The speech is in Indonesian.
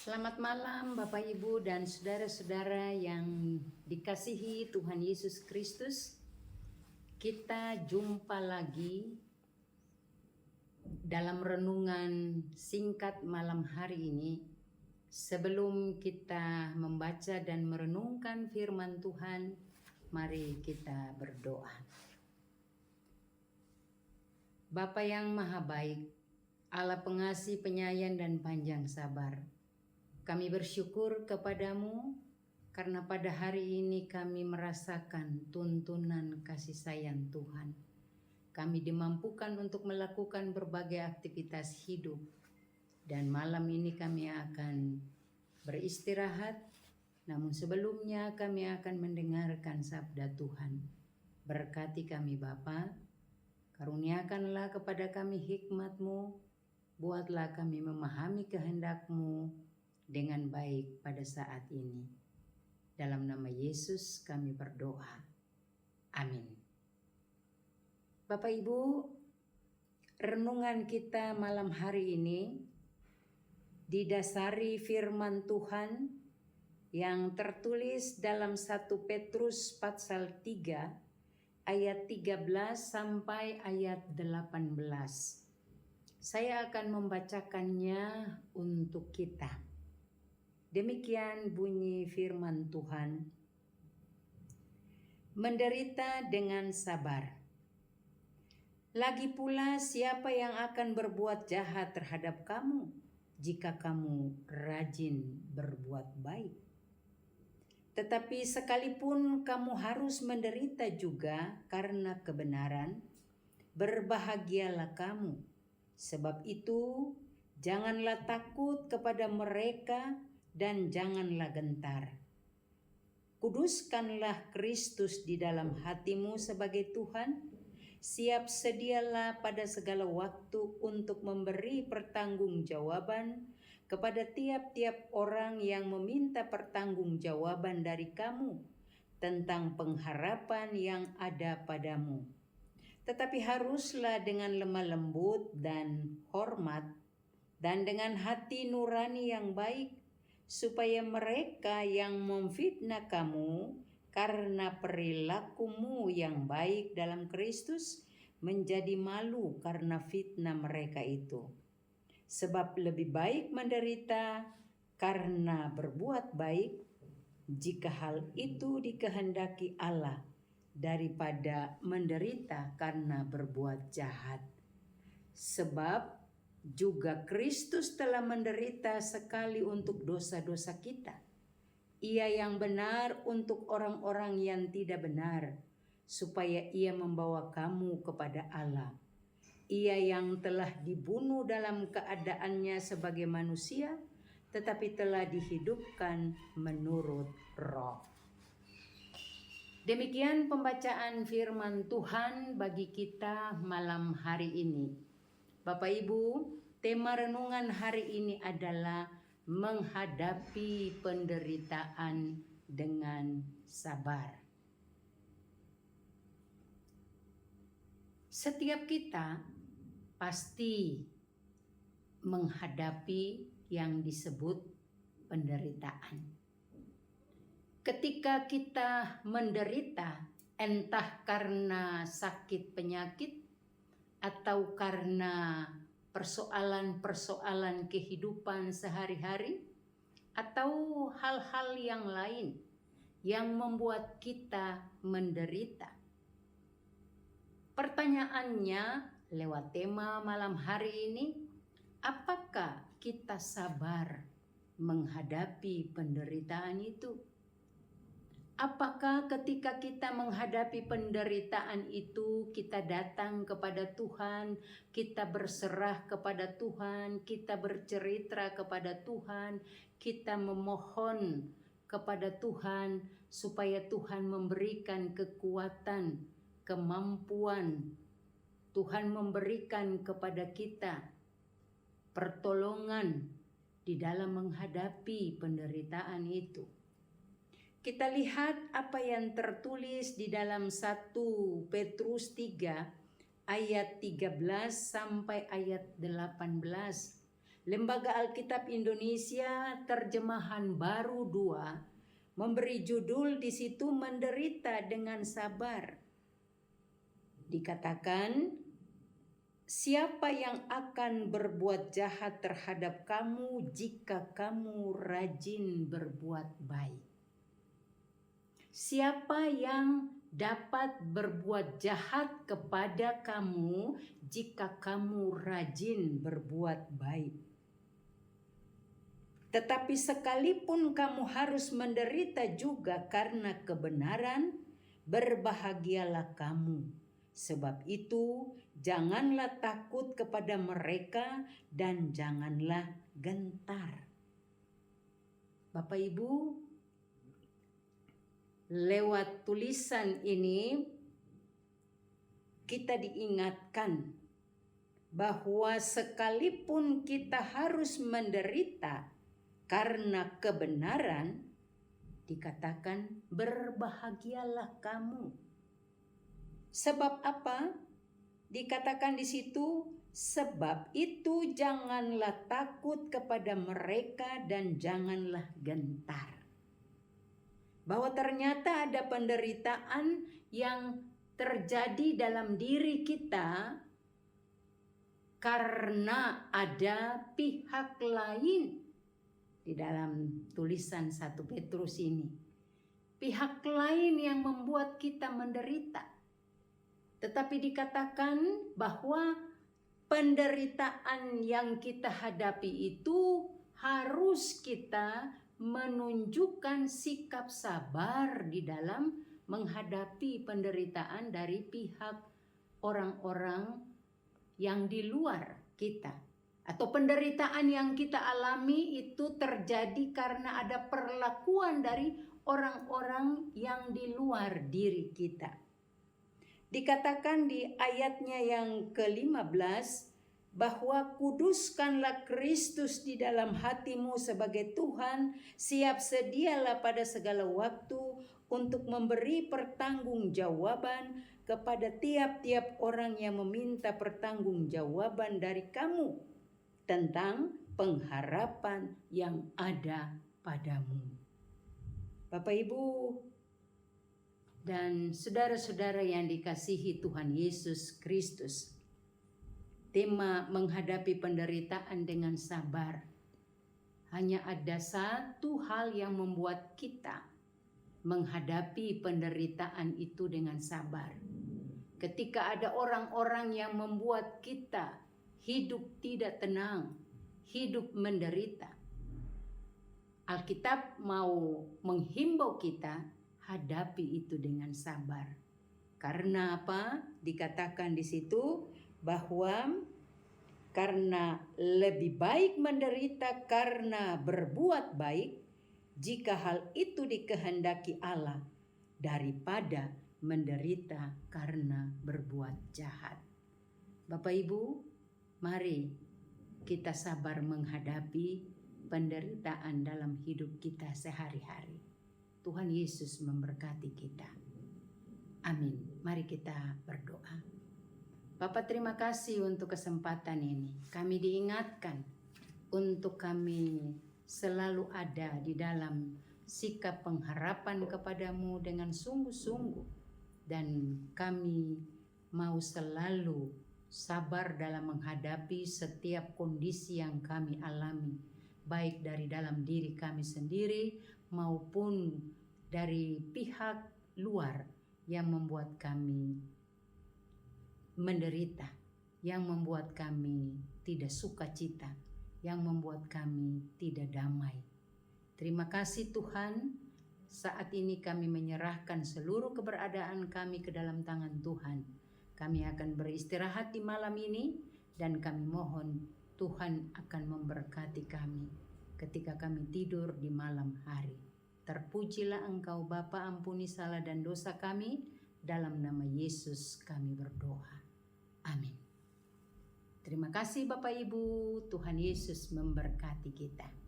Selamat malam Bapak Ibu dan saudara-saudara yang dikasihi Tuhan Yesus Kristus. Kita jumpa lagi dalam renungan singkat malam hari ini. Sebelum kita membaca dan merenungkan firman Tuhan, mari kita berdoa. Bapa yang maha baik, Allah pengasih, penyayang dan panjang sabar, kami bersyukur kepadamu karena pada hari ini kami merasakan tuntunan kasih sayang Tuhan. Kami dimampukan untuk melakukan berbagai aktivitas hidup. Dan malam ini kami akan beristirahat. Namun sebelumnya kami akan mendengarkan sabda Tuhan. Berkati kami Bapa, karuniakanlah kepada kami hikmat-Mu, buatlah kami memahami kehendak-Mu dengan baik pada saat ini. Dalam nama Yesus kami berdoa. Amin. Bapak Ibu, renungan kita malam hari ini didasari firman Tuhan yang tertulis dalam 1 Petrus pasal 3 ayat 13 sampai ayat 18. Saya akan membacakannya untuk kita. Demikian bunyi firman Tuhan. Menderita dengan sabar. Lagi pula siapa yang akan berbuat jahat terhadap kamu jika kamu rajin berbuat baik? Tetapi sekalipun kamu harus menderita juga karena kebenaran, berbahagialah kamu. Sebab itu janganlah takut kepada mereka dan janganlah gentar. Kuduskanlah Kristus di dalam hatimu sebagai Tuhan. Siap sedialah pada segala waktu untuk memberi pertanggungjawaban kepada tiap-tiap orang yang meminta pertanggungjawaban dari kamu tentang pengharapan yang ada padamu. Tetapi haruslah dengan lemah lembut dan hormat dan dengan hati nurani yang baik, supaya mereka yang memfitnah kamu karena perilakumu yang baik dalam Kristus menjadi malu karena fitnah mereka itu. Sebab lebih baik menderita karena berbuat baik, jika hal itu dikehendaki Allah, daripada menderita karena berbuat jahat. Sebab juga Kristus telah menderita sekali untuk dosa-dosa kita. Ia yang benar untuk orang-orang yang tidak benar, supaya ia membawa kamu kepada Allah. Ia yang telah dibunuh dalam keadaannya sebagai manusia, tetapi telah dihidupkan menurut Roh. Demikian pembacaan firman Tuhan bagi kita malam hari ini. Bapak Ibu, tema renungan hari ini adalah menghadapi penderitaan dengan sabar. Setiap kita pasti menghadapi yang disebut penderitaan. Ketika kita menderita, entah karena sakit penyakit, atau karena persoalan-persoalan kehidupan sehari-hari, atau hal-hal yang lain yang membuat kita menderita. Pertanyaannya lewat tema malam hari ini, apakah kita sabar menghadapi penderitaan itu? Apakah ketika kita menghadapi penderitaan itu, kita datang kepada Tuhan, kita berserah kepada Tuhan, kita bercerita kepada Tuhan, kita memohon kepada Tuhan supaya Tuhan memberikan kekuatan, kemampuan. Tuhan memberikan kepada kita pertolongan di dalam menghadapi penderitaan itu. Kita lihat apa yang tertulis di dalam 1 Petrus 3 ayat 13 sampai ayat 18. Lembaga Alkitab Indonesia Terjemahan Baru 2 memberi judul di situ menderita dengan sabar. Dikatakan, siapa yang akan berbuat jahat terhadap kamu jika kamu rajin berbuat baik? Siapa yang dapat berbuat jahat kepada kamu jika kamu rajin berbuat baik? Tetapi sekalipun kamu harus menderita juga karena kebenaran, berbahagialah kamu. Sebab itu, janganlah takut kepada mereka dan janganlah gentar. Bapak Ibu, lewat tulisan ini kita diingatkan bahwa sekalipun kita harus menderita karena kebenaran, dikatakan berbahagialah kamu. Sebab apa? Dikatakan di situ, sebab itu janganlah takut kepada mereka dan janganlah gentar. Bahwa ternyata ada penderitaan yang terjadi dalam diri kita karena ada pihak lain. Di dalam tulisan 1 Petrus ini, pihak lain yang membuat kita menderita. Tetapi dikatakan bahwa penderitaan yang kita hadapi itu harus kita menunjukkan sikap sabar di dalam menghadapi penderitaan dari pihak orang-orang yang di luar kita. Atau penderitaan yang kita alami itu terjadi karena ada perlakuan dari orang-orang yang di luar diri kita. Dikatakan di ayatnya yang ke-15 bahwa kuduskanlah Kristus di dalam hatimu sebagai Tuhan, siap sedialah pada segala waktu untuk memberi pertanggungjawaban kepada tiap-tiap orang yang meminta pertanggungjawaban dari kamu tentang pengharapan yang ada padamu. Bapak Ibu dan saudara-saudara yang dikasihi Tuhan Yesus Kristus, tema menghadapi penderitaan dengan sabar. Hanya ada satu hal yang membuat kita menghadapi penderitaan itu dengan sabar. Ketika ada orang-orang yang membuat kita hidup tidak tenang, hidup menderita, Alkitab mau menghimbau kita hadapi itu dengan sabar. Karena apa? Dikatakan di situ bahwa karena lebih baik menderita karena berbuat baik jika hal itu dikehendaki Allah daripada menderita karena berbuat jahat. Bapak Ibu, mari kita sabar menghadapi penderitaan dalam hidup kita sehari-hari. Tuhan Yesus memberkati kita. Amin. Mari kita berdoa. Bapa, terima kasih untuk kesempatan ini. Kami diingatkan untuk kami selalu ada di dalam sikap pengharapan kepadamu dengan sungguh-sungguh. Dan kami mau selalu sabar dalam menghadapi setiap kondisi yang kami alami, baik dari dalam diri kami sendiri maupun dari pihak luar yang membuat kami menderita, yang membuat kami tidak sukacita, yang membuat kami tidak damai. Terima kasih Tuhan, saat ini kami menyerahkan seluruh keberadaan kami ke dalam tangan Tuhan. Kami akan beristirahat di malam ini dan kami mohon Tuhan akan memberkati kami ketika kami tidur di malam hari. Terpujilah Engkau Bapa, ampuni salah dan dosa kami, dalam nama Yesus kami berdoa. Amin. Terima kasih Bapak Ibu, Tuhan Yesus memberkati kita.